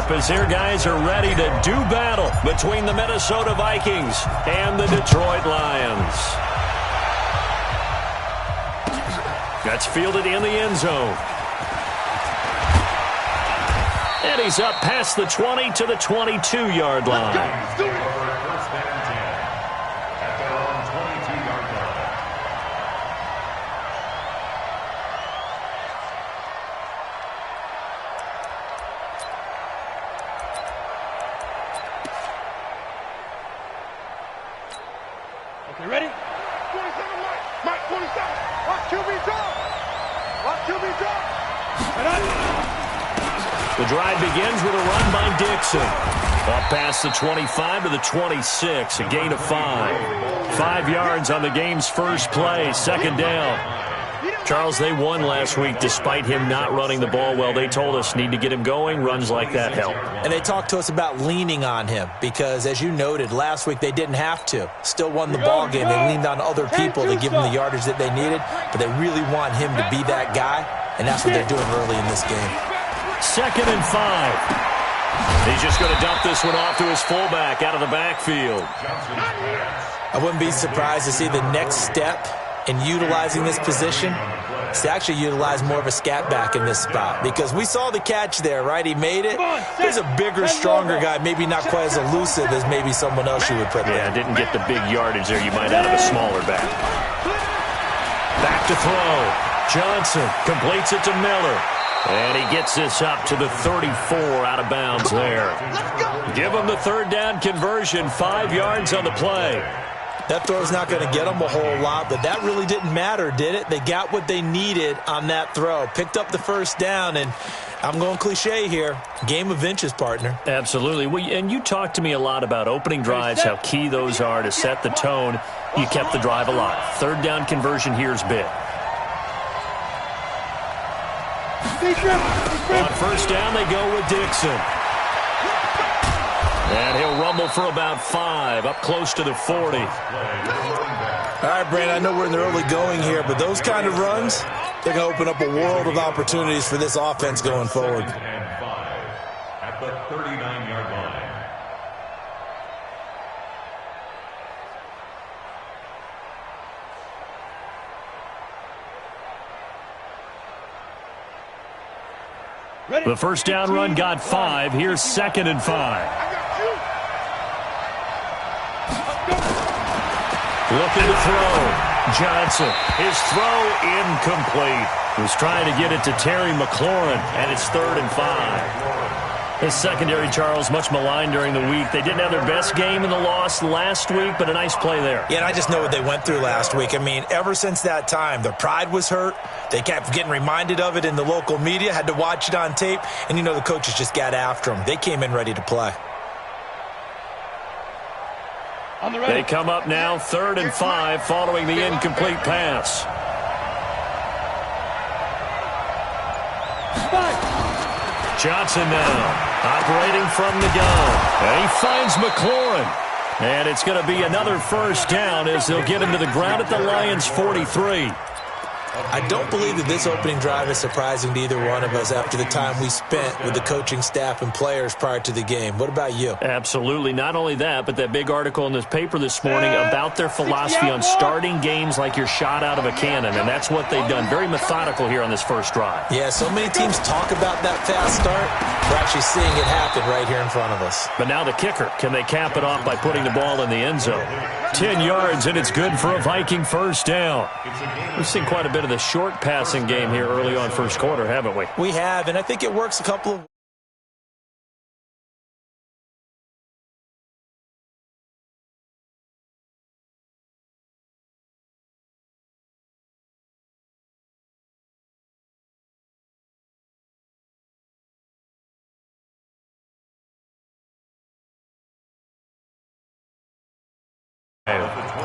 up as their guys are ready to do battle between the Minnesota Vikings and the Detroit Lions. That's fielded in the end zone. And he's up past the 20 to the 22-yard line. Okay, ready? 27, Mike 27. Watch QB drop. Watch QB drop. The drive begins with a run by Dixon. Up past the 25 to the 26, a gain of 5. 5 yards on the game's first play, second down. Charles, they won last week despite him not running the ball well. They told us need to get him going. Runs like that help. And they talked to us about leaning on him because, as you noted, last week they didn't have to. Still won the ball game. They leaned on other people to give them the yardage that they needed, but they really want him to be that guy, and that's what they're doing early in this game. 2nd and 5. He's just going to dump this one off to his fullback out of the backfield. I wouldn't be surprised to see the next step in utilizing this position is to actually utilize more of a scat back in this spot, because we saw the catch there, right? He made it. There's a bigger, stronger guy, maybe not quite as elusive as maybe someone else you would put there. Yeah, didn't get the big yardage there you might out of a smaller back. Back to throw. Johnson completes it to Miller. And he gets this up to the 34 out of bounds there. Give him the 3rd down conversion, 5 yards on the play. That throw's not going to get them a whole lot, but that really didn't matter, did it? They got what they needed on that throw. Picked up the 1st down, and I'm going cliche here. Game of inches, partner. Absolutely. Well, and you talked to me a lot about opening drives, how key those are to set the tone. You kept the drive alive. 3rd down conversion here is big. On 1st down, they go with Dixon. And he'll rumble for about 5, up close to the 40. All right, Brandon, I know we're in the early going here, but those kind of runs, they're going to open up a world of opportunities for this offense going forward. At the 39-yard line. The 1st down run got 5. Here's 2nd and 5. Looking to throw. Johnson. His throw incomplete. Was trying to get it to Terry McLaurin, and it's 3rd and 5. The secondary, Charles, much maligned during the week. They didn't have their best game in the loss last week, but a nice play there. Yeah, and I just know what they went through last week. I mean, ever since that time, their pride was hurt. They kept getting reminded of it in the local media, had to watch it on tape, and, you know, the coaches just got after them. They came in ready to play. They come up now 3rd and 5 following the incomplete pass. Johnson now operating from the gun. And he finds McLaurin. And it's going to be another 1st down as they'll get him to the ground at the Lions' 43. I don't believe that this opening drive is surprising to either one of us after the time we spent with the coaching staff and players prior to the game. What about you? Absolutely. Not only that, but that big article in this paper this morning about their philosophy on starting games like you're shot out of a cannon, and that's what they've done. Very methodical here on this 1st drive. Yeah, so many teams talk about that fast start. We're actually seeing it happen right here in front of us. But now the kicker. Can they cap it off by putting the ball in the end zone? 10 yards, and it's good for a Viking 1st down. We've seen quite a bit of the short passing game here early on 1st quarter, haven't we? We have, and I think it works a couple of...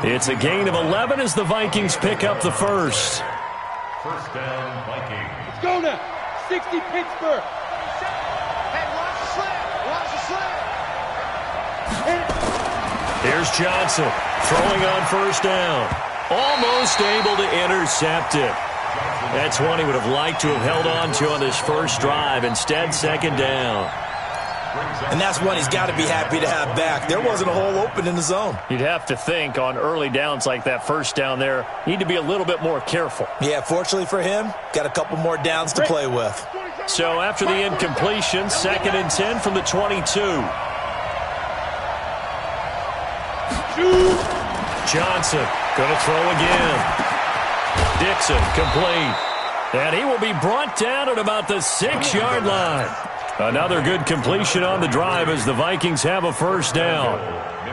It's a gain of 11 as the Vikings pick up the 1st. 1st down, Vikings. Let's go now. 60 Pittsburgh. Hey, watch the slant. Watch the slant. Here's Johnson throwing on 1st down. Almost able to intercept it. That's one he would have liked to have held on to on this 1st drive. Instead, 2nd down. And that's one he's got to be happy to have back. There wasn't a hole open in the zone. You'd have to think on early downs like that first down there, need to be a little bit more careful. Yeah, fortunately for him, got a couple more downs to play with. So after the incompletion, 2nd and 10 from the 22. Johnson going to throw again. Dixon complete. And he will be brought down at about the 6-yard line. Another good completion on the drive as the Vikings have a first down.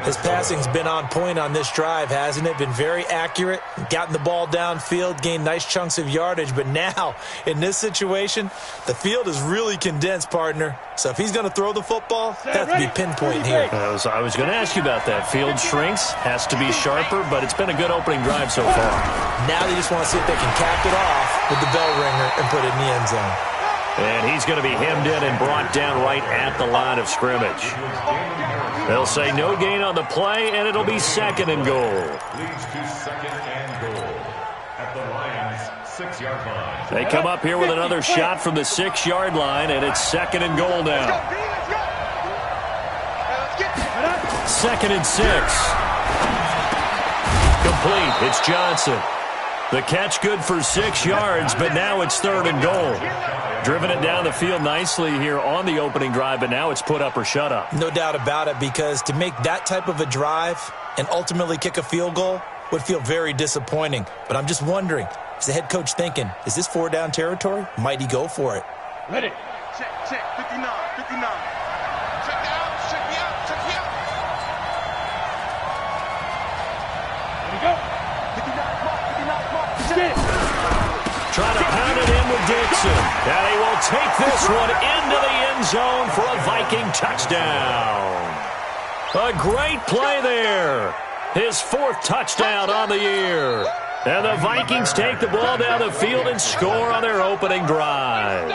His passing's been on point on this drive, hasn't it? Been very accurate, gotten the ball downfield, gained nice chunks of yardage. But now, in this situation, the field is really condensed, partner. So if he's going to throw the football, it has to be pinpoint here. I was going to ask you about that. Field shrinks, has to be sharper, but it's been a good opening drive so far. Now they just want to see if they can cap it off with the bell ringer and put it in the end zone. And he's going to be hemmed in and brought down right at the line of scrimmage. They'll say no gain on the play, and it'll be 2nd and goal. Leads to 2nd and goal at the Lions' 6-yard line. They come up here with another shot from the 6-yard line, and it's 2nd and goal now. 2nd and 6. Complete. It's Johnson. The catch good for 6 yards, but now it's 3rd and goal. Driven it down the field nicely here on the opening drive, but now it's put up or shut up. No doubt about it, because to make that type of a drive and ultimately kick a field goal would feel very disappointing. But I'm just wondering, is the head coach thinking, is this 4-down territory? Might he go for it? Ready. Check, 59. Check me out. Here we go. 59, come on. Trying to pound it in with Dixon. And he will take this one into the end zone for a Viking touchdown. A great play there. His 4th touchdown on the year. And the Vikings take the ball down the field and score on their opening drive.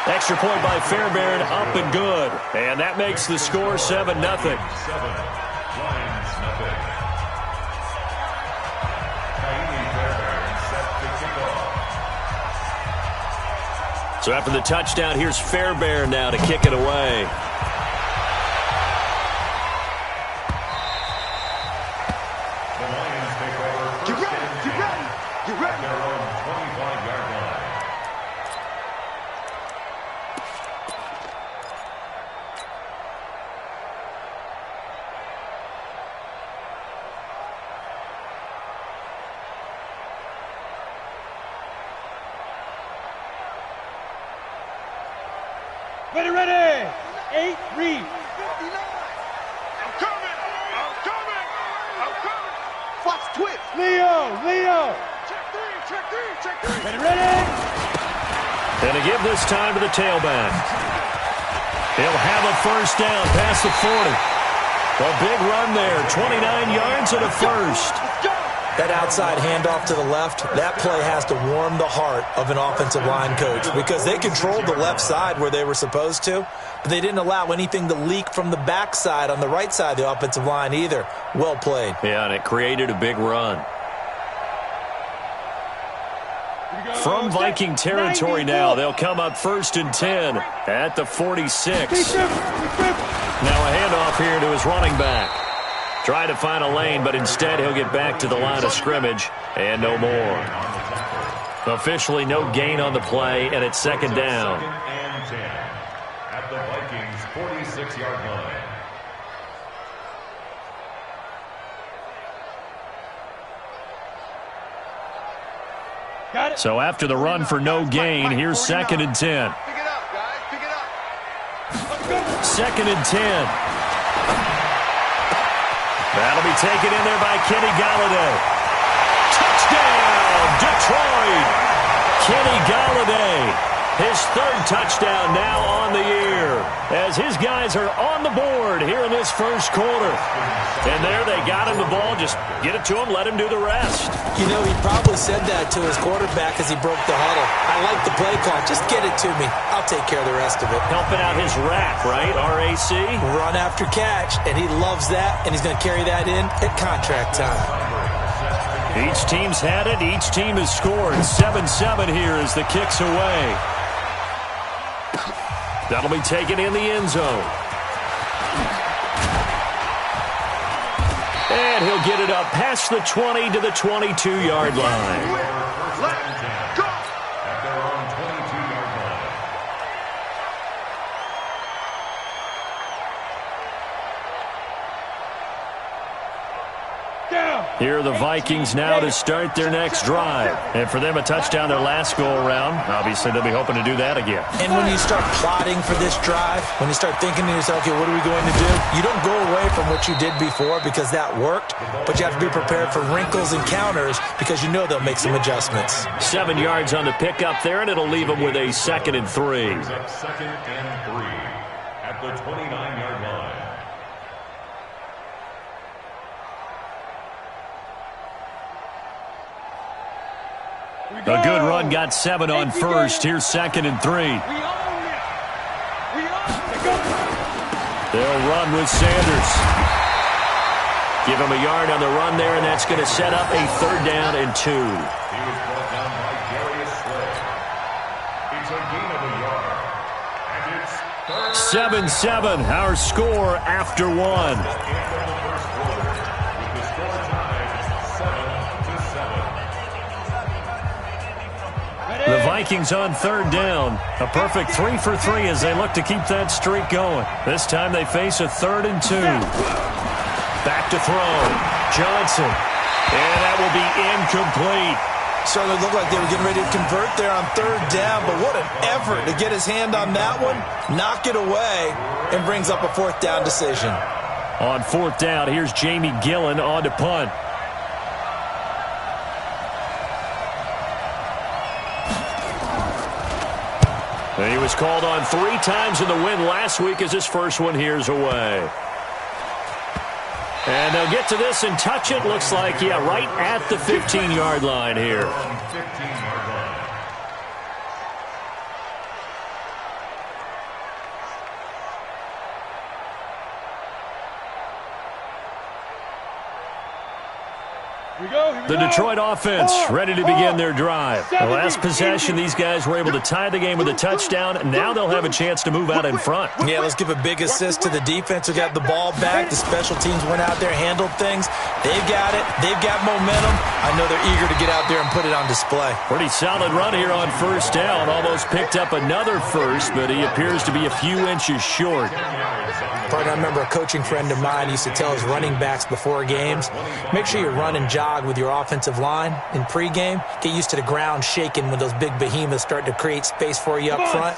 Extra point by Fairbairn, up and good. And that makes the score 7-0. 7, Lions nothing. So after the touchdown, here's Fairbairn now to kick it away. The Lions take over first and 10 at their own 25-yard line. Ready. 8, read. 59. I'm coming. Watch twist. Leo. Check three. Ready. And to give this time to the tailback. He'll have a first down past the 40. A big run there, 29 yards and a first. That outside handoff to the left, that play has to warm the heart of an offensive line coach, because they controlled the left side where they were supposed to, but they didn't allow anything to leak from the backside on the right side of the offensive line either. Well played. Yeah, and it created a big run. From Viking territory now, they'll come up 1st and 10 at the 46. Now a handoff here to his running back. Try to find a lane, but instead he'll get back to the line of scrimmage and no more. Officially no gain on the play, and it's 2nd down. 2nd and 10 at the Vikings' 46-yard line. Got it. So after the run for no gain, here's 2nd and 10. Pick it up, guys. Pick it up. 2nd and 10. That'll be taken in there by Kenny Golladay. Touchdown, Detroit! Kenny Golladay, his 3rd touchdown now on the year, as his guys are on the board here in this first quarter. And there they got him the ball. Just get it to him, let him do the rest. You know, he probably said that to his quarterback as he broke the huddle. I like the play call. Just get it to me. I'll take care of the rest of it. Helping out his rack, right? RAC? Run after catch, and he loves that, and he's going to carry that in at contract time. Each team's had it. Each team has scored. 7-7 here as the kick's away. That'll be taken in the end zone. And he'll get it up past the 20 to the 22-yard line. At their own 22-yard line. Here are the Vikings now to start their next drive. And for them, a touchdown their last go-around. Obviously, they'll be hoping to do that again. And when you start plotting for this drive, when you start thinking to yourself, okay, what are we going to do? You don't go away from what you did before because that worked, but you have to be prepared for wrinkles and counters because you know they'll make some adjustments. 7 yards on the pickup there, and it'll leave them with a 2nd and 3. Second and 3 at the 29-yard line. A good run got 7 on first. Here's 2nd and 3. They'll run with Sanders. Give him a yard on the run there, and that's going to set up a 3rd down and 2. He was brought down by Darius Slay. It's a gain of a yard. And it's 7-7, our score after 1. The Vikings on 3rd down. A perfect 3 for 3 as they look to keep that streak going. This time they face a 3rd and 2. Back to throw. Johnson. And that will be incomplete. Certainly looked like they were getting ready to convert there on 3rd down, but what an effort to get his hand on that one, knock it away, and brings up a 4th down decision. On 4th down, here's Jamie Gillen on to punt. And he was called on 3 times in the win last week as his first one here's away. And they'll get to this and touch it. Looks like, yeah, right at the 15-yard line here. 15-yard line. The Detroit offense ready to begin their drive. The last possession, these guys were able to tie the game with a touchdown. Now they'll have a chance to move out in front. Yeah, let's give a big assist to the defense who got the ball back. The special teams went out there, handled things. They've got it. They've got momentum. I know they're eager to get out there and put it on display. Pretty solid run here on 1st down. Almost picked up another first, but he appears to be a few inches short. I remember a coaching friend of mine used to tell his running backs before games, make sure you run and jog with your offensive line in pregame. Get used to the ground shaking when those big behemoths start to create space for you up front.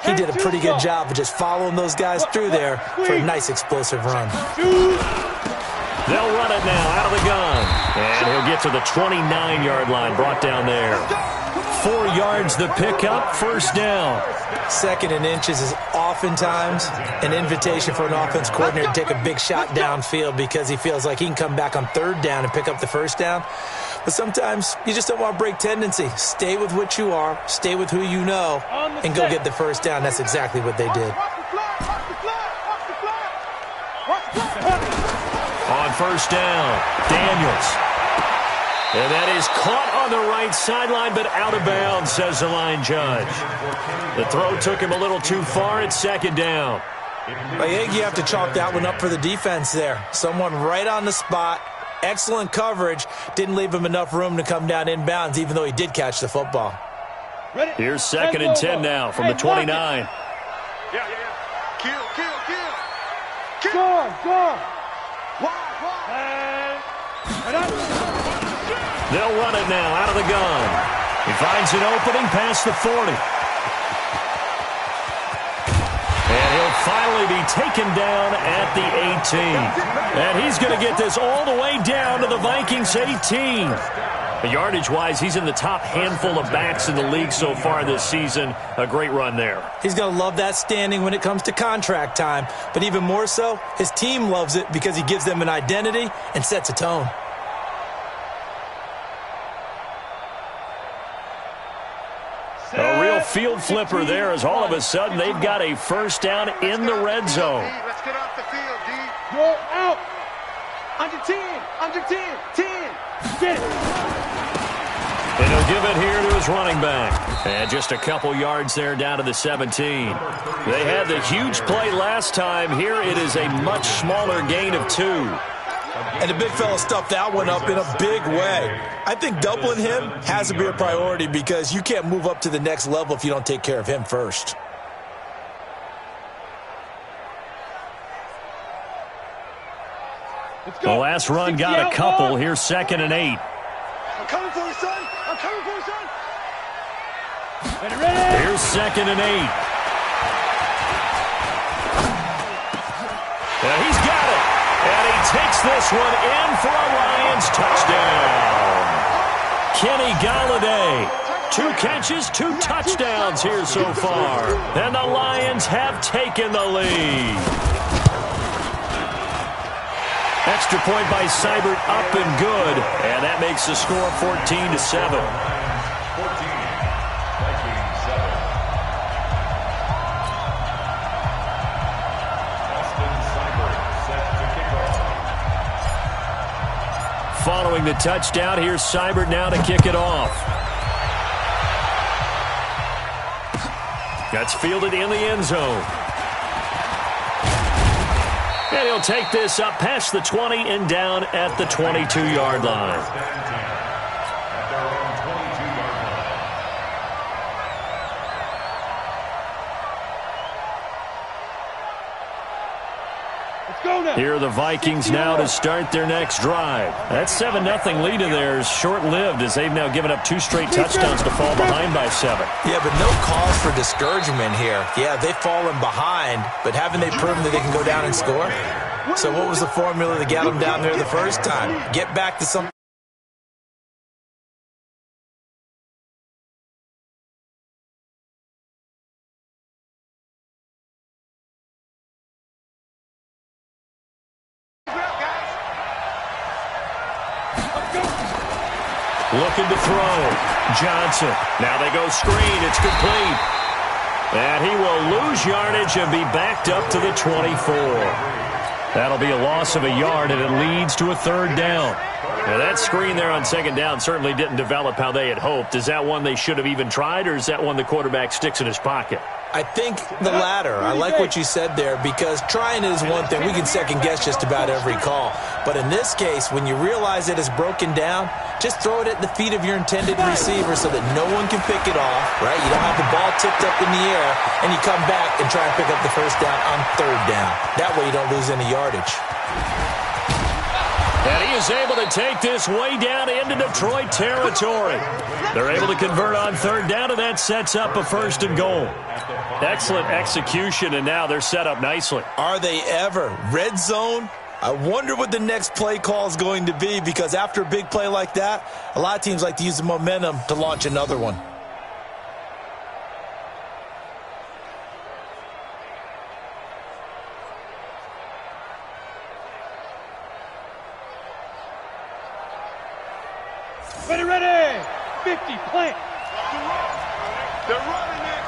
He did a pretty good job of just following those guys through there for a nice explosive run. They'll run it now out of the gun. And he'll get to the 29-yard line, brought down there. 4 yards the pickup, 1st down. 2nd and inches is oftentimes an invitation for an offense coordinator to take a big shot downfield because he feels like he can come back on 3rd down and pick up the 1st down. But sometimes you just don't want to break tendency. Stay with what you are, stay with who you know, and go get the 1st down. That's exactly what they did. On 1st down, Daniels. And that is caught on the right sideline, but out of bounds, says the line judge. The throw took him a little too far. It's 2nd down. I think you have to chalk that one up for the defense there. Someone right on the spot. Excellent coverage. Didn't leave him enough room to come down inbounds, even though he did catch the football. Here's 2nd and 10 now from the 29. Yeah. Kill. Go. They'll run it now out of the gun. He finds an opening past the 40. And he'll finally be taken down at the 18. And he's going to get this all the way down to the Vikings 18. Yardage-wise, he's in the top handful of backs in the league so far this season. A great run there. He's going to love that standing when it comes to contract time. But even more so, his team loves it because he gives them an identity and sets a tone. A real field flipper there as all of a sudden they've got a 1st down in the red zone. Let's get off the field, D. Go out. Under 10. 10. Get it. And he'll give it here to his running back. And just a couple yards there down to the 17. They had the huge play last time. Here it is a much smaller gain of 2. And the big fella stuffed that one up in a big way. I think doubling him has to be a priority because you can't move up to the next level if you don't take care of him first. The last run got a couple. Here's 2nd and 8. I'm coming for you, son. I'm coming for you, son. Ready. Here's 2nd and 8. And he's got it. And he takes this one in for a Lions touchdown. Kenny Golladay. 2 catches, 2 touchdowns here so far. And the Lions have taken the lead. Extra point by Seibert up and good. And that makes the score 14-7. Following the touchdown, here's Seibert now to kick it off. That's fielded in the end zone. And he'll take this up past the 20 and down at the 22-yard line. Here are the Vikings now to start their next drive. That 7-0 lead of theirs short-lived as they've now given up 2 straight touchdowns to fall behind by 7. Yeah, but no cause for discouragement here. Yeah, they've fallen behind, but haven't they proven that they can go down and score? So what was the formula to get them down there the first time? Get back to something. Looking to throw. Johnson. Now they go screen. It's complete. And he will lose yardage and be backed up to the 24. That'll be a loss of a yard, and it leads to a 3rd down. Now that screen there on 2nd down certainly didn't develop how they had hoped. Is that one they should have even tried, or is that one the quarterback sticks in his pocket? I think the latter. I like what you said there because trying is one thing. We can second-guess just about every call. But in this case, when you realize it is broken down, just throw it at the feet of your intended receiver so that no one can pick it off, right? You don't have the ball tipped up in the air, and you come back and try and pick up the 1st down on 3rd down. That way you don't lose any yardage. And he is able to take this way down into Detroit territory. They're able to convert on 3rd down, and that sets up a 1st and goal. Excellent execution, and now they're set up nicely. Are they ever? Red zone? I wonder what the next play call is going to be because after a big play like that, a lot of teams like to use the momentum to launch another one. Ready. 50, plant. They're running it.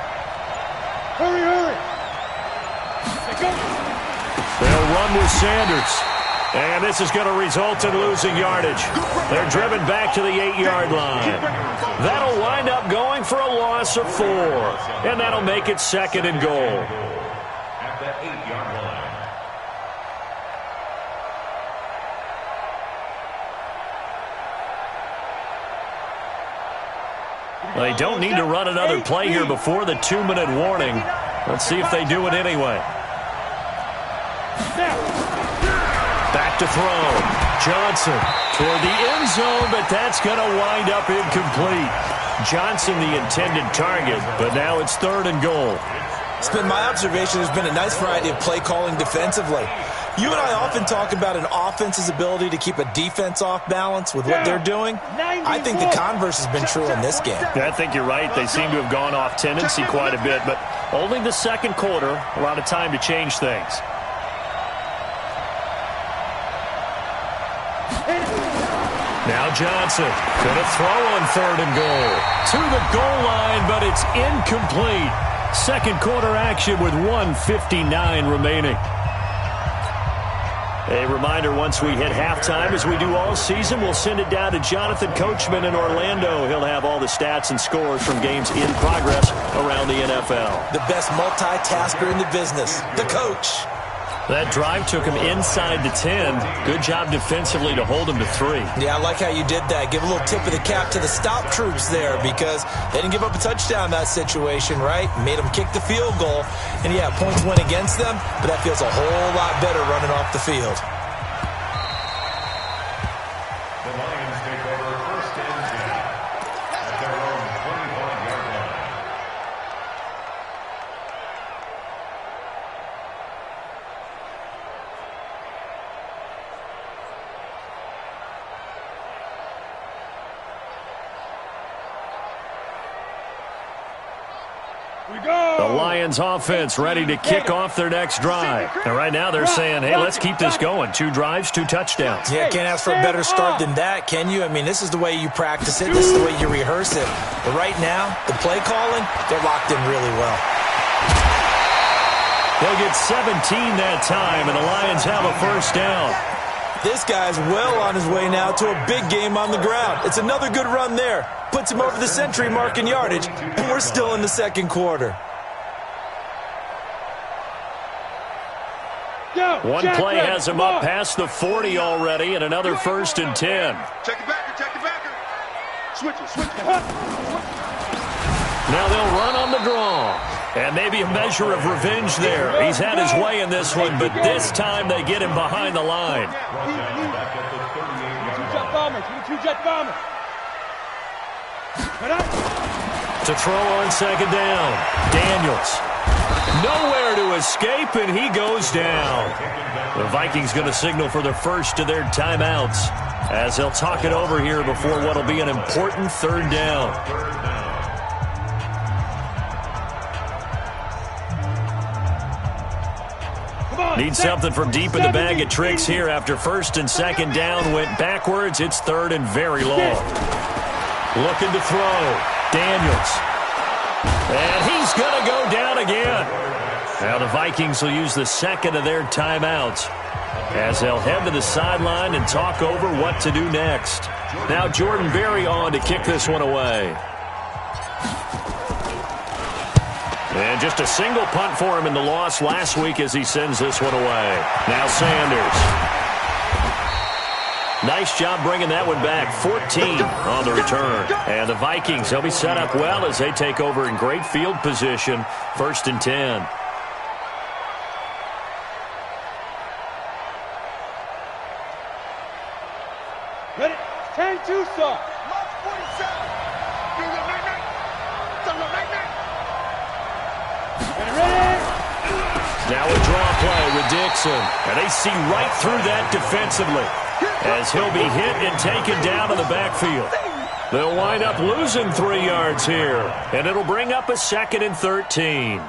Hurry. They go. They'll run with Sanders. And this is going to result in losing yardage. They're driven back to the 8-yard line. That'll wind up going for a loss of 4. And that'll make it 2nd and goal. At that 8-yard line. They don't need to run another play here before the 2-minute warning. Let's see if they do it anyway. Back to throw. Johnson toward the end zone, but that's going to wind up incomplete. Johnson the intended target, but now it's 3rd and goal. It's been my observation there's been a nice variety of play calling defensively. You and I often talk about an offense's ability to keep a defense off balance with what they're doing. I think the converse has been true in this game. I think you're right. They seem to have gone off tendency quite a bit, but only the 2nd quarter, a lot of time to change things. Now Johnson going to throw on 3rd and goal. To the goal line, but it's incomplete. 2nd quarter action with 1:59 remaining. A reminder, once we hit halftime, as we do all season, we'll send it down to Jonathan Coachman in Orlando. He'll have all the stats and scores from games in progress around the NFL. The best multitasker in the business, the coach. That drive took him inside the 10. Good job defensively to hold him to 3. Yeah, I like how you did that. Give a little tip of the cap to the stop troops there because they didn't give up a touchdown in that situation, right? Made them kick the field goal. And, yeah, points went against them, but that feels a whole lot better running off the field. The Lions take over first and 10 at their own 25-yard line. The Lions offense ready to kick off their next drive. And right now they're saying, hey, let's keep this going. 2 drives, 2 touchdowns. Yeah, can't ask for a better start than that, can you? I mean, this is the way you practice it. This is the way you rehearse it. But right now, the play calling, they're locked in really well. They'll get 17 that time, and the Lions have a first down. This guy's well on his way now to a big game on the ground. It's another good run there. Puts him over the century mark in yardage, and we're still in the second quarter. One play has him up past the 40 already, and another first and 10. Check the backer, check the backer. Switch it. Now they'll run on the draw. And maybe a measure of revenge there. He's had his way in this one, but this time they get him behind the line. Two-jet bomber. To throw on second down. Daniels. Nowhere to escape, and he goes down. The Vikings going to signal for the first of their timeouts as they'll talk it over here before what will be an important third down. Need something from deep in the bag of tricks here after first and second down went backwards. It's third and very long. Looking to throw. Daniels. And he's going to go down again. Now the Vikings will use the second of their timeouts as they'll head to the sideline and talk over what to do next. Now Jordan Berry on to kick this one away. And just a single punt for him in the loss last week as he sends this one away. Now Sanders. Nice job bringing that one back. 14 on the return. And the Vikings, they'll be set up well as they take over in great field position. First and 10. Ready? 10-2, sir. Mark 47. Do the night-night. Do the night-night. Now a draw play with Dixon. And they see right through that defensively as he'll be hit and taken down in the backfield. They'll wind up losing 3 yards here, and it'll bring up a second and 13.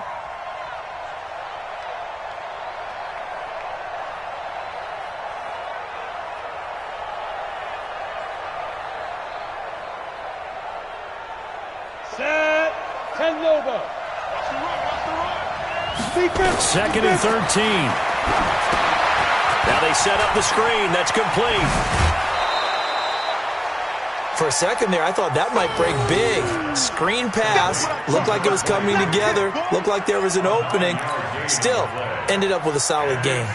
Set. 10 Lobo. Second and 13. Now they set up the screen. That's complete. For a second there, I thought that might break big. Screen pass. Looked like it was coming together. Looked like there was an opening. Still, ended up with a solid game.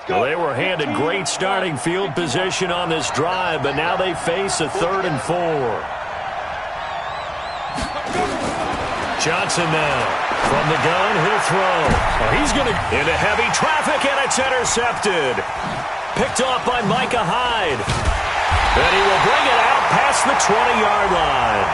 Well, they were handed great starting field position on this drive, but now they face a 3rd and 4. Johnson now. From the gun, he'll throw. Oh, he's going to into heavy traffic, and it's intercepted. Picked off by Micah Hyde. And he will bring it out past the 20-yard line.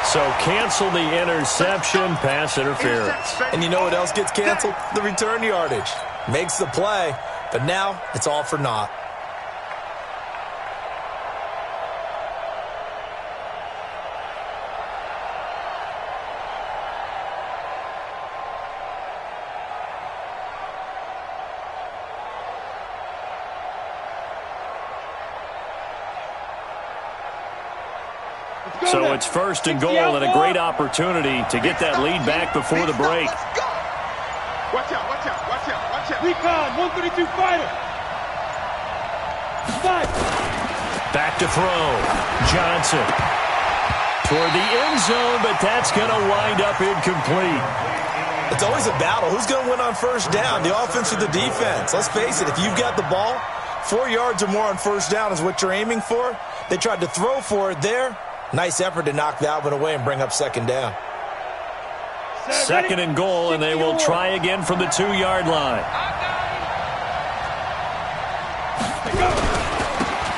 So cancel the interception, pass interference. And you know what else gets canceled? The return yardage. Makes the play, but now it's all for naught. So it's first and goal and a great opportunity to get that lead back before the break. Watch out, watch out, watch out, watch out. Recon, 132 fighter. Fight. Back to throw. Johnson. Toward the end zone, but that's going to wind up incomplete. It's always a battle. Who's going to win on first down, the offense or the defense? Let's face it, if you've got the ball, 4 yards or more on first down is what you're aiming for. They tried to throw for it there. Nice effort to knock that one away and bring up second down. Second and goal, and they will try again from the 2-yard line.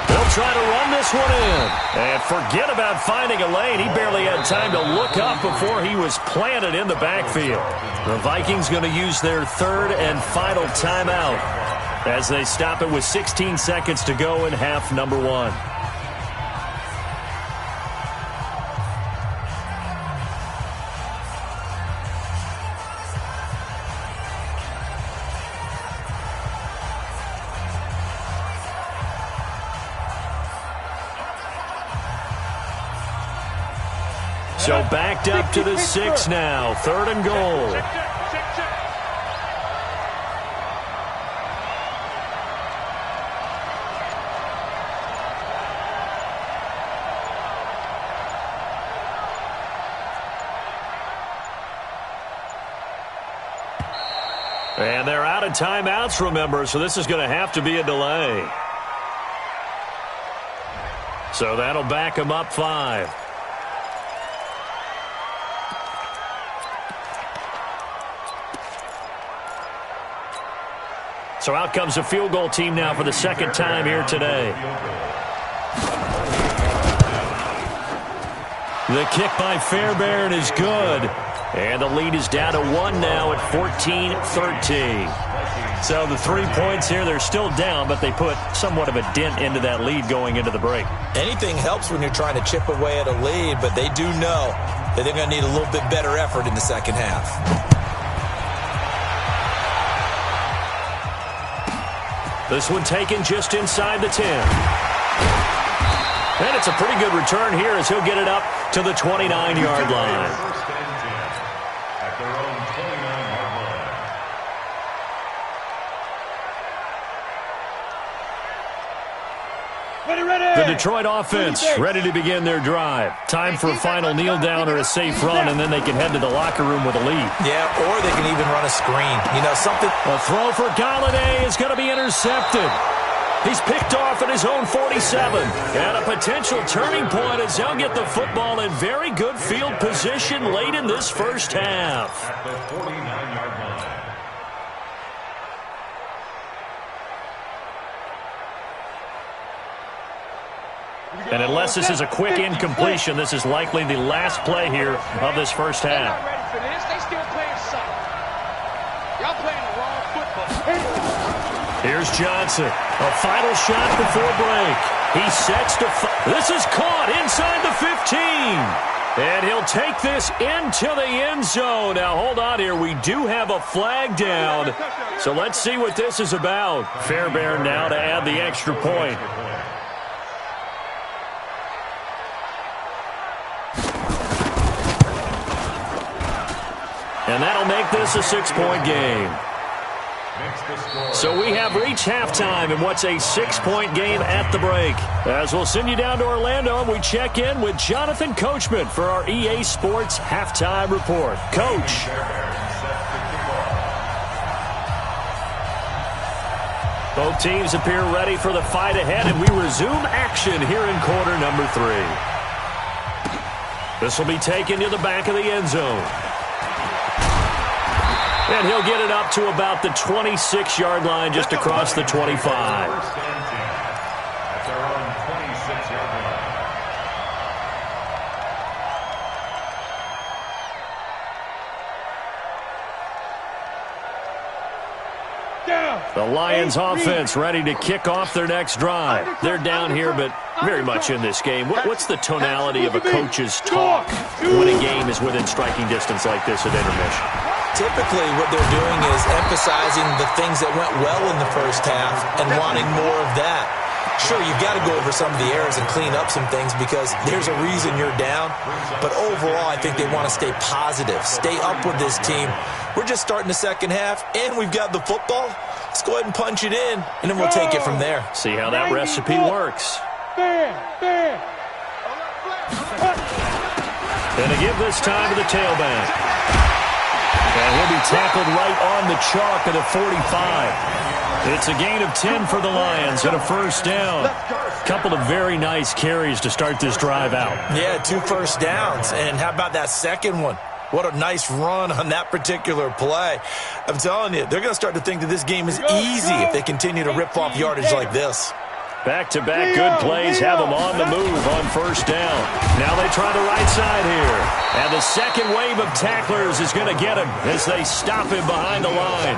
They'll try to run this one in. And forget about finding a lane. He barely had time to look up before he was planted in the backfield. The Vikings going to use their third and final timeout as they stop it with 16 seconds to go in half number 1. So backed up to the 6 now. Third and goal. And they're out of timeouts, remember, so this is going to have to be a delay. So that'll back them up 5. So out comes the field goal team now for the second time here today. The kick by Fairbairn is good. And the lead is down to 1 now at 14-13. So the 3 points here, they're still down, but they put somewhat of a dent into that lead going into the break. Anything helps when you're trying to chip away at a lead, but they do know that they're going to need a little bit better effort in the second half. This one taken just inside the 10. And it's a pretty good return here as he'll get it up to the 29-yard line. At their own 29-yard line. The Detroit offense ready to begin their drive. Time for a final kneel down or a safe run, and then they can head to the locker room with a lead. Yeah, or they can even run a screen. You know, something. A throw for Galladay is going to be intercepted. He's picked off at his own 47. And a potential turning point as they'll get the football in very good field position late in this first half. At the 49-yard line. And unless this is a quick incompletion, this is likely the last play here of this first half. Ready for this. They still playing soft. Y'all playing the wrong football. Here's Johnson. A final shot before break. He sets to this is caught inside the 15. And he'll take this into the end zone. Now, hold on here. We do have a flag down. So let's see what this is about. Fairbairn now to add the extra point. And that'll make this a 6-point game. So we have reached halftime in what's a 6-point game at the break. As we'll send you down to Orlando, and we check in with Jonathan Coachman for our EA Sports Halftime Report. Coach. Both teams appear ready for the fight ahead, and we resume action here in quarter number 3. This will be taken to the back of the end zone. And he'll get it up to about the 26-yard line just across the 25. At their own 26-yard line. The Lions offense ready to kick off their next drive. They're down here, but very much in this game. What's the tonality of a coach's talk when a game is within striking distance like this at intermission? Typically, what they're doing is emphasizing the things that went well in the first half and wanting more of that. Sure, you've got to go over some of the errors and clean up some things because there's a reason you're down. But overall, I think they want to stay positive, stay up with this team. We're just starting the second half, and we've got the football. Let's go ahead and punch it in, and then we'll take it from there. See how that recipe works. And a give this time to the tailback. And he'll be tackled right on the chalk at the 45. It's a gain of 10 for the Lions and a first down. Couple of very nice carries to start this drive out. Yeah, 2 first downs. And how about that second one? What a nice run on that particular play. I'm telling you, they're going to start to think that this game is easy if they continue to rip off yardage like this. Back-to-back good plays have them on the move on first down. Now they try the right side here. And the second wave of tacklers is going to get him as they stop him behind the line.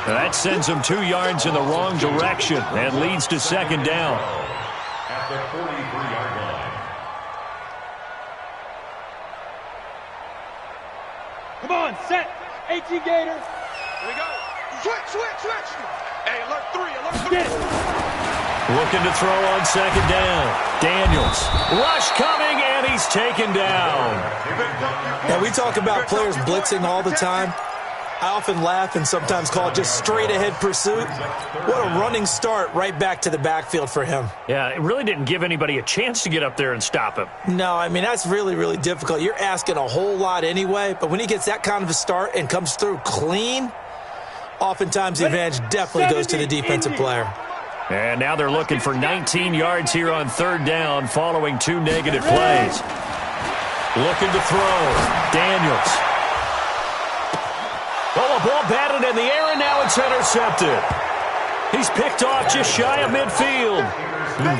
That sends him 2 yards in the wrong direction and leads to second down. At the 43-yard line. Come on, set. 18 Gator. Here we go. Switch. Hey, alert 3. Get it. Looking to throw on second down. Daniels. Rush coming, and he's taken down. Now, we talk about players blitzing all the time. I often laugh and sometimes call it just straight-ahead pursuit. What a running start right back to the backfield for him. Yeah, it really didn't give anybody a chance to get up there and stop him. No, I mean, that's really, really difficult. You're asking a whole lot anyway, but when he gets that kind of a start and comes through clean, oftentimes the advantage definitely goes to the defensive player. And now they're looking for 19 yards here on third down following 2 negative plays. Looking to throw. Daniels. Oh, a ball batted in the air, and now it's intercepted. He's picked off just shy of midfield.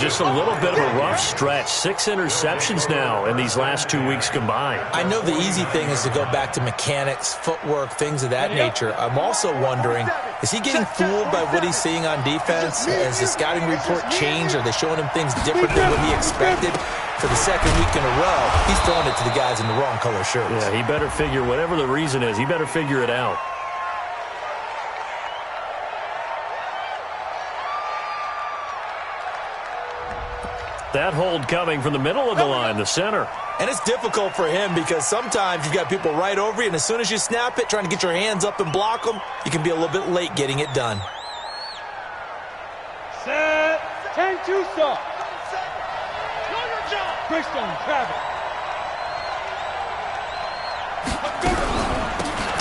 Just a little bit of a rough stretch. 6 interceptions now in these last 2 weeks combined. I know the easy thing is to go back to mechanics, footwork, things of that nature. I'm also wondering, is he getting fooled by what he's seeing on defense? Has the scouting report changed? Are they showing him things different than what he expected? For the second week in a row, he's throwing it to the guys in the wrong color shirts. Yeah, he better figure, whatever the reason is, he better figure it out. That hold coming from the middle of the line, the center. And it's difficult for him because sometimes you've got people right over you, and as soon as you snap it, trying to get your hands up and block them, you can be a little bit late getting it done. Set. 10-2 stop. Bristol, Travis.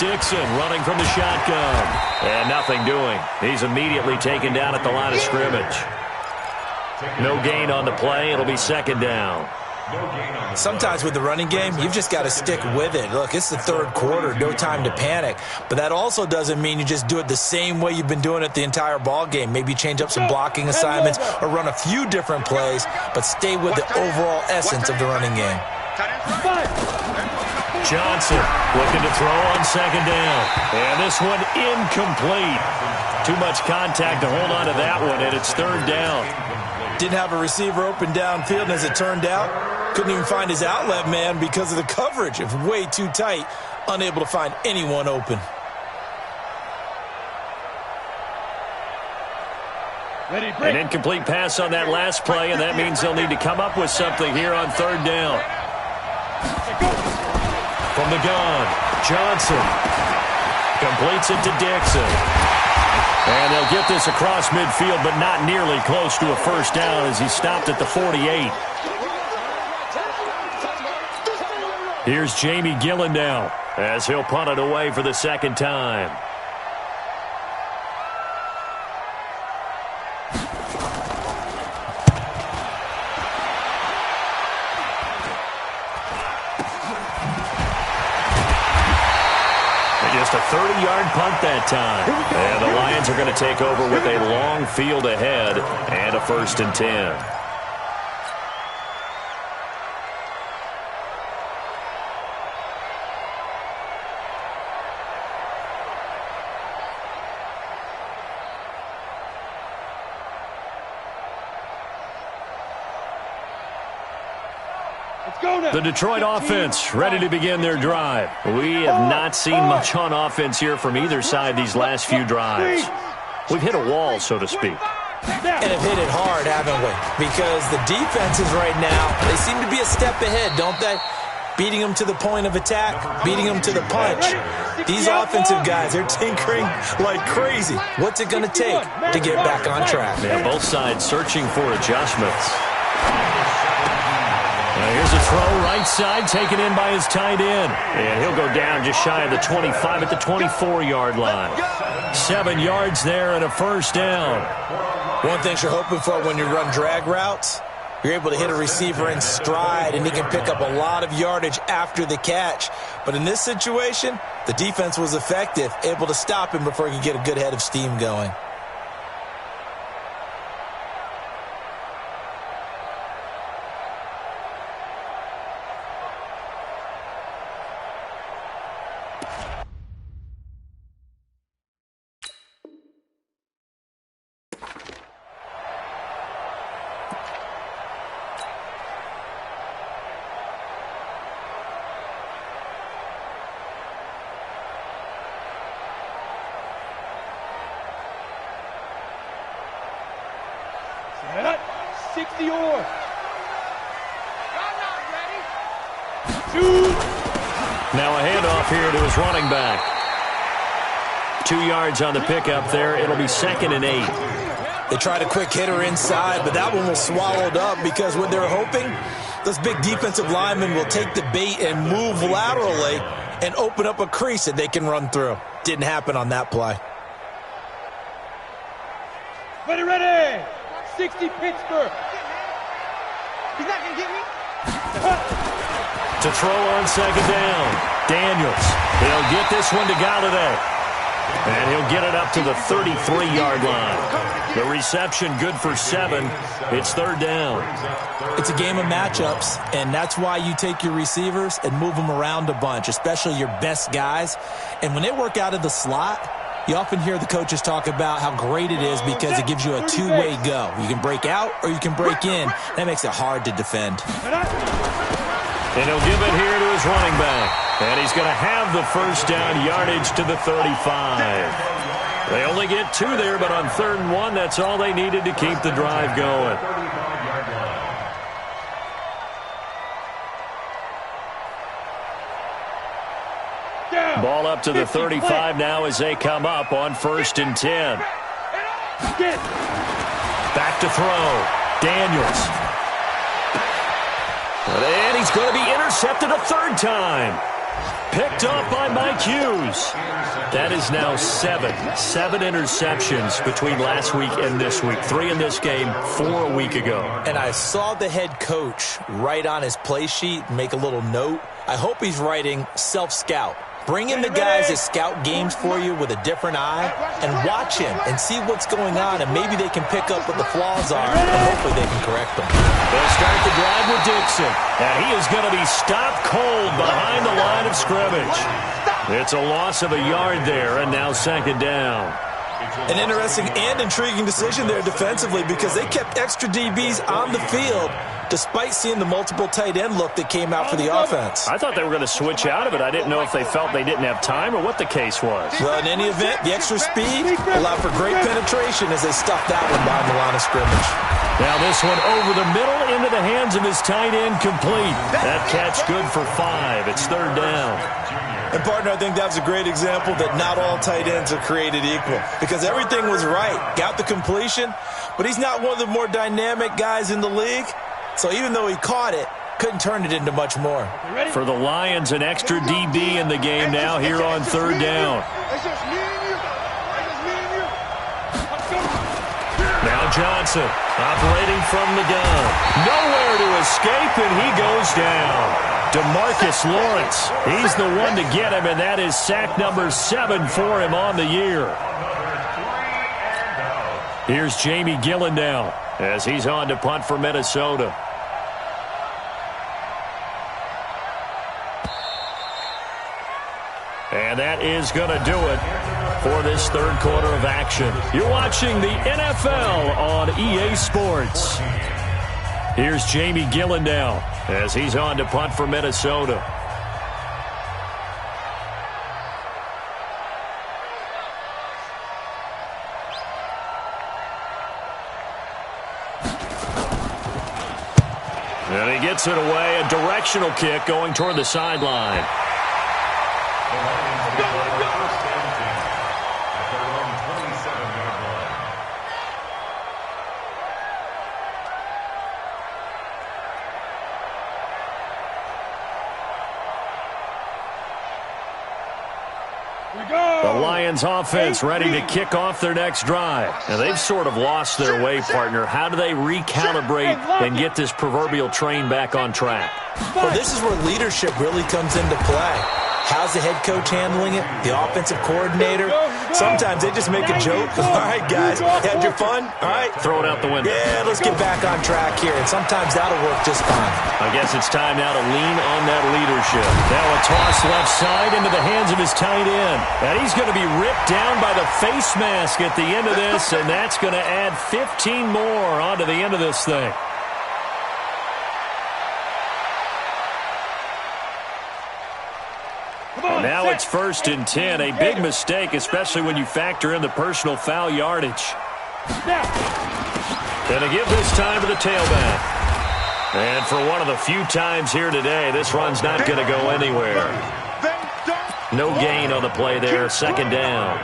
Dixon running from the shotgun. And nothing doing. He's immediately taken down at the line of scrimmage. No gain on the play. It'll be second down. Sometimes with the running game, you've just got to stick with it. Look, it's the third quarter, no time to panic. But that also doesn't mean you just do it the same way you've been doing it the entire ball game. Maybe change up some blocking assignments or run a few different plays, but stay with the overall essence of the running game. Johnson looking to throw on second down. And this one incomplete. Too much contact to hold on to that one, and it's third down. Didn't have a receiver open downfield, and as it turned out, couldn't even find his outlet man because of the coverage. It was way too tight, unable to find anyone open. An incomplete pass on that last play, and that means they'll need to come up with something here on third down. From the gun, Johnson completes it to Dixon. And they'll get this across midfield, but not nearly close to a first down as he stopped at the 48. Here's Jamie Gillen now as he'll punt it away for the second time. Just a 30-yard punt that time. And the Lions are going to take over with a long field ahead and a 1st and 10. The Detroit offense ready to begin their drive. We have not seen much on offense here from either side these last few drives. We've hit a wall, so to speak. and have hit it hard, haven't we? Because the defenses right now, they seem to be a step ahead, don't they? Beating them to the point of attack, beating them to the punch. These offensive guys, they're tinkering like crazy. What's it going to take to get back on track? Yeah, both sides searching for adjustments. Here's a throw right side, taken in by his tight end. And he'll go down just shy of the 25 at the 24-yard line. 7 yards there and a first down. One thing you're hoping for when you run drag routes, you're able to hit a receiver in stride, and he can pick up a lot of yardage after the catch. But in this situation, the defense was effective, able to stop him before he could get a good head of steam going. Set. 60 yards. Now a handoff here to his running back. 2 yards on the pickup there. It'll be 2nd and 8. They tried a quick hitter inside, but that one was swallowed up because when they're hoping, those big defensive linemen will take the bait and move laterally and open up a crease that they can run through. Didn't happen on that play. Ready. 60 Pittsburgh. He's not going to get me. To throw on 2nd down. Daniels. He'll get this one to Galladay. And he'll get it up to the 33-yard line. The reception good for 7. It's 3rd down. It's a game of matchups, and that's why you take your receivers and move them around a bunch, especially your best guys. And when they work out of the slot, you often hear the coaches talk about how great it is because it gives you a two-way go. You can break out or you can break in. That makes it hard to defend. And he'll give it here to his running back. And he's going to have the first down, yardage to the 35. They only get 2 there, but on 3rd and 1, that's all they needed to keep the drive going. Ball up to the 35 now as they come up on 1st and 10. Back to throw. Daniels. And he's going to be intercepted a 3rd time. Picked up by Mike Hughes. That is now 7 interceptions between last week and this week. 3 in this game, 4 a week ago. And I saw the head coach write on his play sheet, make a little note. I hope he's writing self-scout. Bring in the guys that scout games for you with a different eye and watch him and see what's going on, and maybe they can pick up what the flaws are, and hopefully they can correct them. They'll start the drive with Dixon, and he is going to be stopped cold behind the line of scrimmage. It's a loss of a yard there, and now 2nd down. An interesting and intriguing decision there defensively because they kept extra DBs on the field despite seeing the multiple tight end look that came out for the offense. I thought they were going to switch out of it. I didn't know if they felt they didn't have time or what the case was. Well, in any event, the extra speed allowed for great penetration as they stuffed that one behind the line of scrimmage. Now this one over the middle into the hands of his tight end, complete. That catch good for 5. It's 3rd down. And, partner, I think that was a great example that not all tight ends are created equal because everything was right. Got the completion, but he's not one of the more dynamic guys in the league. So even though he caught it, couldn't turn it into much more. For the Lions, an extra DB in the game now here on 3rd down. Now Johnson operating from the gun. Nowhere to escape, and he goes down. DeMarcus Lawrence, he's the one to get him, and that is sack number 7 for him on the year. Here's Jamie Gillen now as he's on to punt for Minnesota. And that is going to do it for this 3rd quarter of action. You're watching the NFL on EA Sports. Here's Jamie Gillen now as he's on to punt for Minnesota. gets it away. A directional kick going toward the sideline. The Lions take over first and 10 at their own 27-yard line. The Lions offense ready to kick off their next drive. Now, they've sort of lost their way, partner. How do they recalibrate and get this proverbial train back on track? Well, this is where leadership really comes into play. How's the head coach handling it? The offensive coordinator? Sometimes they just make a joke. All right, guys, had your fun? All right. Throw it out the window. Yeah, let's get back on track here. And sometimes that'll work just fine. I guess it's time now to lean on that leadership. Now a toss left side into the hands of his tight end. And he's going to be ripped down by the face mask at the end of this, and that's going to add 15 more onto the end of this thing. Now it's 1st and 10. A big mistake, especially when you factor in the personal foul yardage. Going to give this time to the tailback. And for one of the few times here today, this run's not going to go anywhere. No gain on the play there. 2nd down.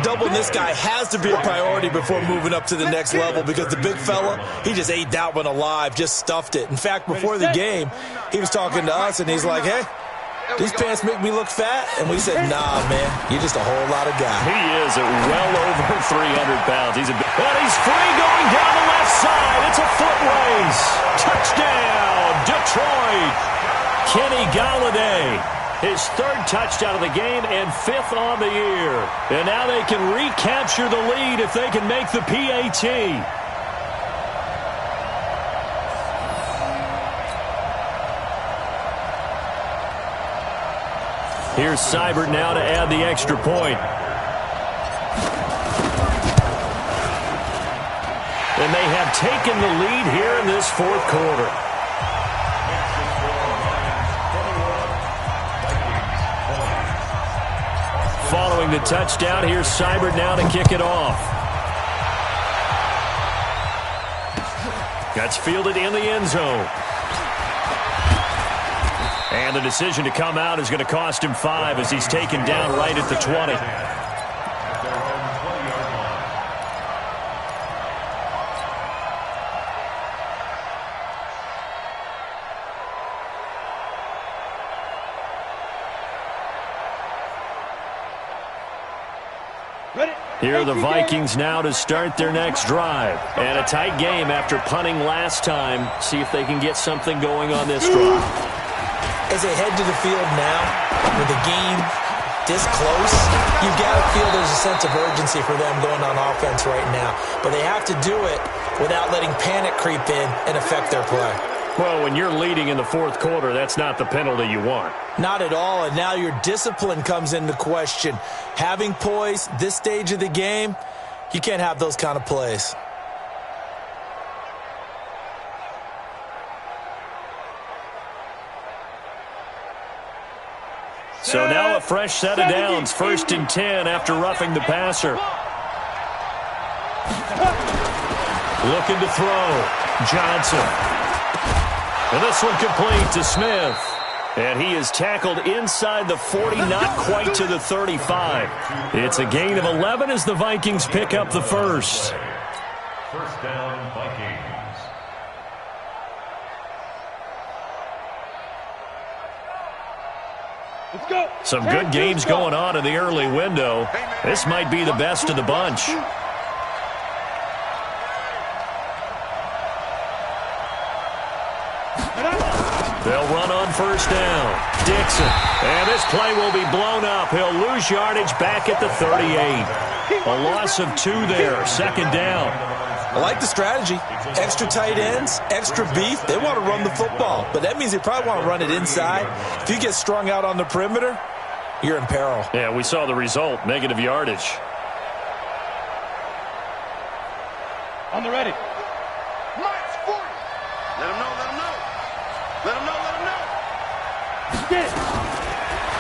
Doubling this guy has to be a priority before moving up to the next level because the big fella, he just ate that one alive, just stuffed it. In fact, before the game, he was talking to us, and he's like, hey, these pants make me look fat? And we said, nah, man, you're just a whole lot of guy. He is at well over 300 pounds. He's free going down the left side. It's a foot race. Touchdown, Detroit. Kenny Galladay, his 3rd touchdown of the game and 5th on the year. And now they can recapture the lead if they can make the PAT. Here's Seibert now to add the extra point. And they have taken the lead here in this 4th quarter. Following the touchdown, here's Seibert now to kick it off. That's fielded in the end zone. And the decision to come out is going to cost him 5 as he's taken down right at the 20. Here are the Vikings now to start their next drive. And a tight game after punting last time. See if they can get something going on this drive. As they head to the field now, with the game this close, you've got to feel there's a sense of urgency for them going on offense right now. But they have to do it without letting panic creep in and affect their play. Well, when you're leading in the 4th quarter, that's not the penalty you want. Not at all, and now your discipline comes into question. Having poise this stage of the game, you can't have those kind of plays. So now a fresh set of downs, 1st and 10 after roughing the passer. Looking to throw. Johnson. And this one complete to Smith. And he is tackled inside the 40, not quite to the 35. It's a gain of 11 as the Vikings pick up the 1st. 1st down, Vikings. Let's go. Some good games going on in the early window. This might be the best of the bunch. They'll run on 1st down. Dixon. And this play will be blown up. He'll lose yardage back at the 38. A loss of 2 there. 2nd down. I like the strategy. Extra tight ends, extra beef. They want to run the football, but that means they probably want to run it inside. If you get strung out on the perimeter, you're in peril. Yeah, we saw the result. Negative yardage. On the ready. Mike's 40. Let him know, let him know. Let him know, let him know. Get it.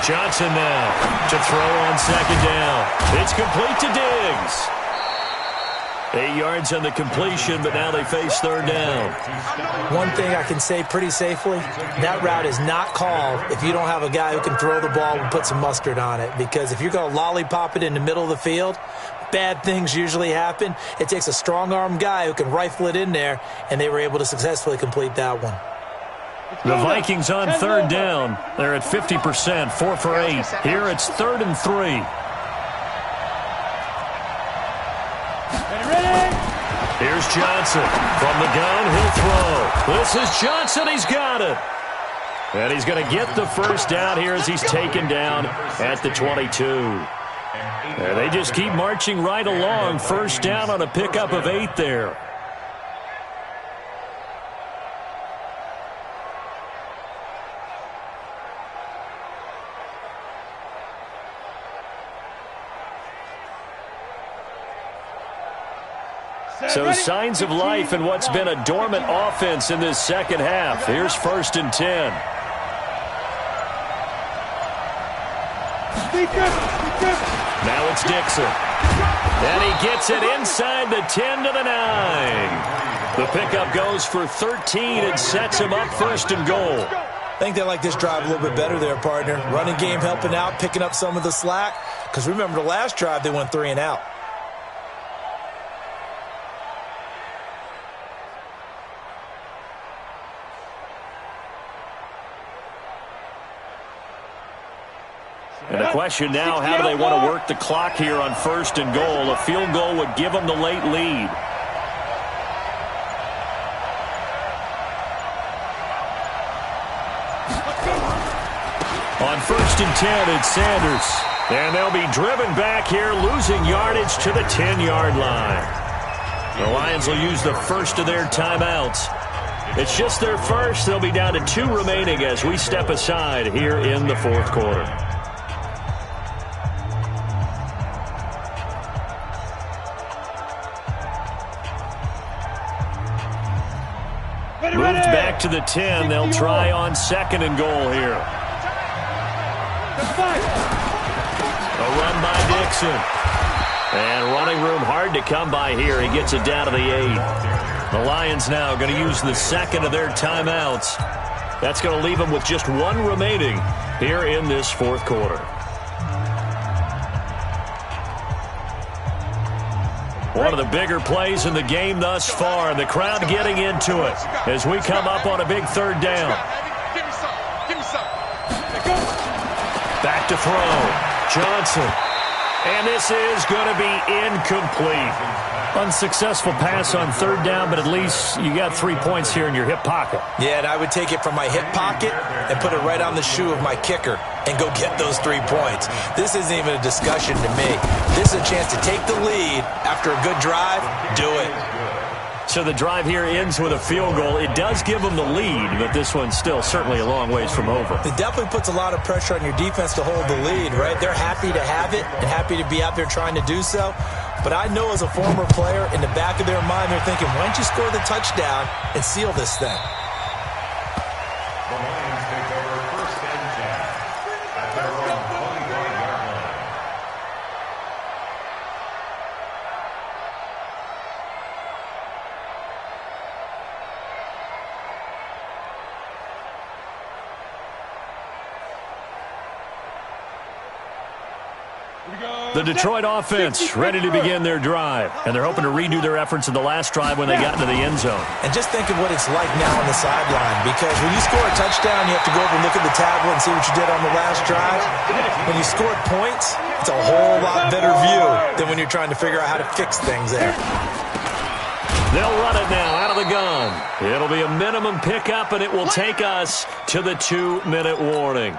Johnson now to throw on 2nd down. It's complete to Diggs. 8 yards on the completion, but now they face third down. One thing I can say pretty safely, that route is not called if you don't have a guy who can throw the ball and put some mustard on it. Because if you're going to lollipop it in the middle of the field, bad things usually happen. It takes a strong-armed guy who can rifle it in there, and they were able to successfully complete that one. The Vikings on third down. They're at 50%, 4 for 8. Here it's 3rd and 3. Here's Johnson. From the gun, he'll throw. This is Johnson. He's got it. And he's going to get the first down here as he's taken down at the 22. And they just keep marching right along. First down on a pickup of 8 there. So signs of life in what's been a dormant offense in this second half. Here's 1st and 10. Now it's Dixon. And he gets it inside the 10 to the 9. The pickup goes for 13 and sets him up 1st and goal. I think they like this drive a little bit better there, partner. Running game helping out, picking up some of the slack. Because remember the last drive, they went 3 and out. And the question now, how do they want to work the clock here on 1st and goal? A field goal would give them the late lead. On 1st and 10, it's Sanders. And they'll be driven back here, losing yardage to the 10-yard line. The Lions will use the first of their timeouts. It's just their first. They'll be down to 2 remaining as we step aside here in the 4th quarter. Moved back to the 10. They'll try on 2nd and goal here. A run by Dixon. And running room hard to come by here. He gets it down to the 8. The Lions now going to use the 2nd of their timeouts. That's going to leave them with just 1 remaining here in this 4th quarter. One of the bigger plays in the game thus far, and the crowd getting into it as we come up on a big 3rd down. Back to throw. Johnson. And this is going to be incomplete. Unsuccessful pass on 3rd down, but at least you got 3 points here in your hip pocket. Yeah, and I would take it from my hip pocket and put it right on the shoe of my kicker and go get those 3 points. This isn't even a discussion to me. This is a chance to take the lead after a good drive. Do it. So the drive here ends with a field goal. It does give them the lead, but this one's still certainly a long ways from over. It definitely puts a lot of pressure on your defense to hold the lead, right? They're happy to have it and happy to be out there trying to do so. But I know as a former player, in the back of their mind, they're thinking, why don't you score the touchdown and seal this thing? The Lions take over 1st and 10 at their own 25-yard line. The Detroit offense ready to begin their drive. And they're hoping to redo their efforts in the last drive when they got into the end zone. And just think of what it's like now on the sideline. Because when you score a touchdown, you have to go over and look at the tablet and see what you did on the last drive. When you score points, it's a whole lot better view than when you're trying to figure out how to fix things there. They'll run it now out of the gun. It'll be a minimum pickup, and it will take us to the 2-minute warning.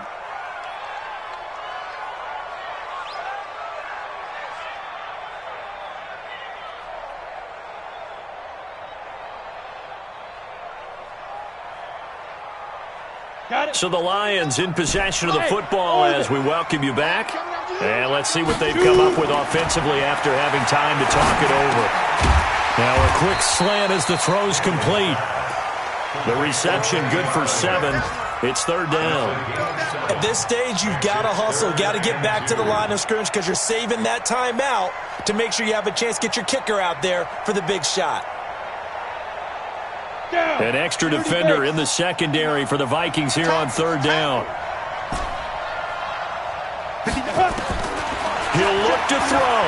So the Lions in possession of the football as we welcome you back. And let's see what they've come up with offensively after having time to talk it over. Now a quick slant as the throw's complete. The reception good for 7. It's third down. At this stage, you've got to hustle. Got to get back to the line of scrimmage because you're saving that timeout to make sure you have a chance to get your kicker out there for the big shot. An extra defender in the secondary for the Vikings here on third down. He'll look to throw.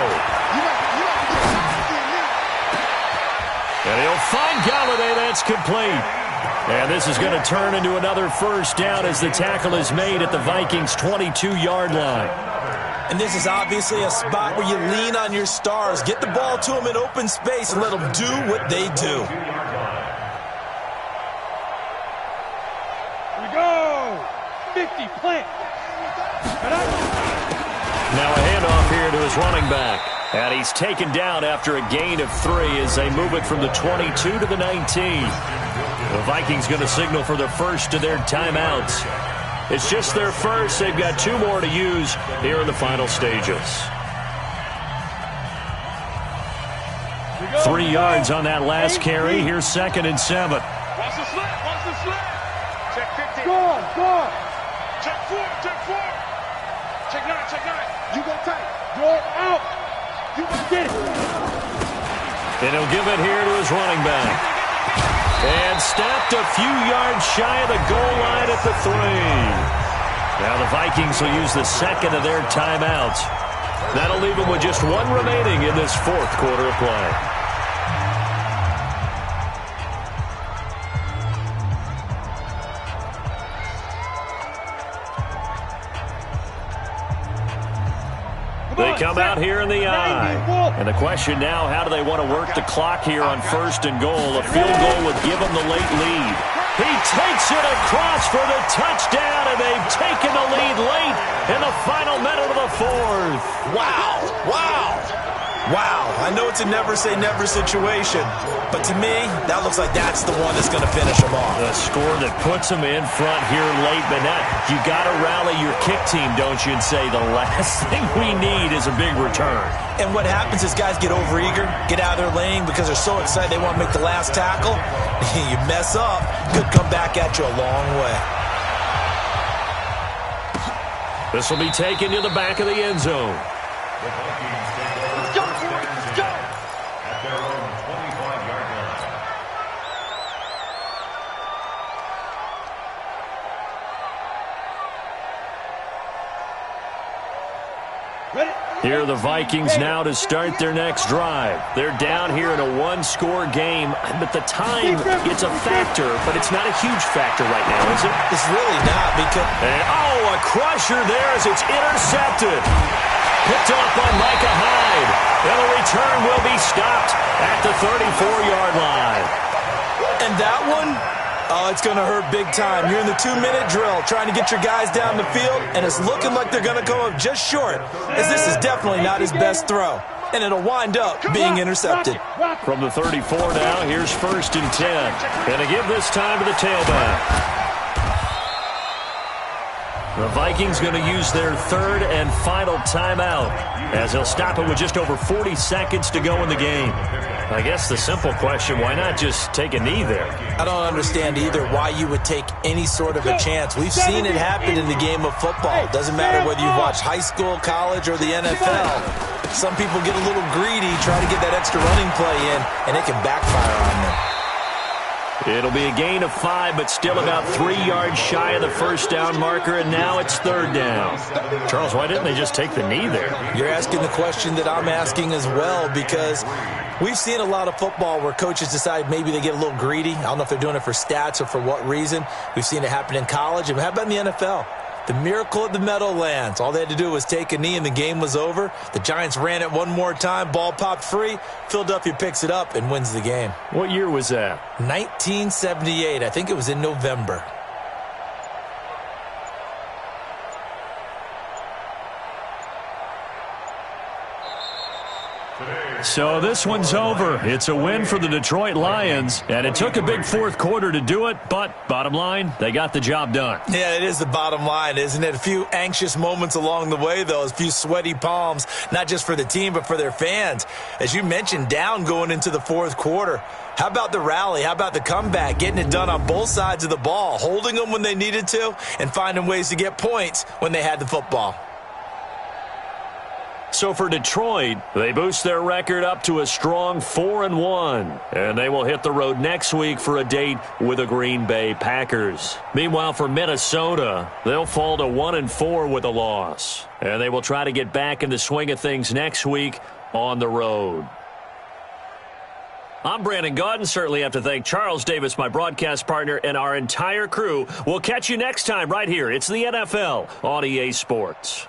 And he'll find Galladay. That's complete. And this is going to turn into another first down as the tackle is made at the Vikings' 22-yard line. And this is obviously a spot where you lean on your stars. Get the ball to them in open space and let them do what they do. Here we go. 50, plant. Now a handoff here to his running back. And he's taken down after a gain of 3 as they move it from the 22 to the 19. The Vikings going to signal for the first of their timeouts. It's just their first. They've got 2 more to use here in the final stages. 3 yards on that last carry. Here's 2nd and 7. Watch the slip. Watch the slip. Check 50. Go on, go on. Check 4. Check 4. Check 9. Check 9. You go tight. Go out. You go get it. And he'll give it here to his running back. And stopped a few yards shy of the goal line at the 3. Now the Vikings will use the second of their timeouts. That'll leave them with just 1 remaining in this 4th quarter of play. They come out here in the eye. And the question now, how do they want to work the clock here on 1st and goal? A field goal would give them the late lead. He takes it across for the touchdown, and they've taken the lead late in the final minute of the 4th. Wow, wow. Wow, I know it's a never-say-never situation, but to me, that looks like that's the one that's going to finish them off. The score that puts them in front here late, but now you got to rally your kick team, don't you, and say the last thing we need is a big return. And what happens is guys get overeager, get out of their lane because they're so excited they want to make the last tackle. You mess up, could come back at you a long way. This will be taken to the back of the end zone. Here are the Vikings now to start their next drive. They're down here in a 1-score game, but the time, it's a factor, but it's not a huge factor right now, is it? It's really not because... And, a crusher there as it's intercepted. Picked off by Micah Hyde. And the return will be stopped at the 34-yard line. And that one... Oh, it's going to hurt big time. You're in the 2-minute drill trying to get your guys down the field, and it's looking like they're going to come up just short, as this is definitely not his best throw, and it'll wind up being intercepted. From the 34 now, here's 1st and 10. And to give this time to the tailback. The Vikings going to use their 3rd and final timeout, as they'll stop it with just over 40 seconds to go in the game. I guess the simple question, why not just take a knee there? I don't understand either why you would take any sort of a chance. We've seen it happen in the game of football. It doesn't matter whether you watch high school, college, or the NFL. Some people get a little greedy, try to get that extra running play in, and it can backfire on them. It'll be a gain of 5, but still about 3 yards shy of the first down marker, and now it's 3rd down. Charles, why didn't they just take the knee there? You're asking the question that I'm asking as well, because we've seen a lot of football where coaches decide maybe they get a little greedy. I don't know if they're doing it for stats or for what reason. We've seen it happen in college, and how about in the NFL? The miracle at the Meadowlands. All they had to do was take a knee and the game was over. The Giants ran it one more time. Ball popped free. Philadelphia picks it up and wins the game. What year was that? 1978. I think it was in November. So this one's over. It's a win for the Detroit Lions, and it took a big fourth quarter to do it, but bottom line, they got the job done. Yeah, it is the bottom line, isn't it? A few anxious moments along the way, though, a few sweaty palms, not just for the team, but for their fans. As you mentioned, down going into the fourth quarter. How about the rally? How about the comeback? Getting it done on both sides of the ball, holding them when they needed to, and finding ways to get points when they had the football. So for Detroit, they boost their record up to a strong 4-1, and they will hit the road next week for a date with the Green Bay Packers. Meanwhile, for Minnesota, they'll fall to 1-4 with a loss, and they will try to get back in the swing of things next week on the road. I'm Brandon Gaudin. Certainly have to thank Charles Davis, my broadcast partner, and our entire crew. We'll catch you next time right here. It's the NFL on EA Sports.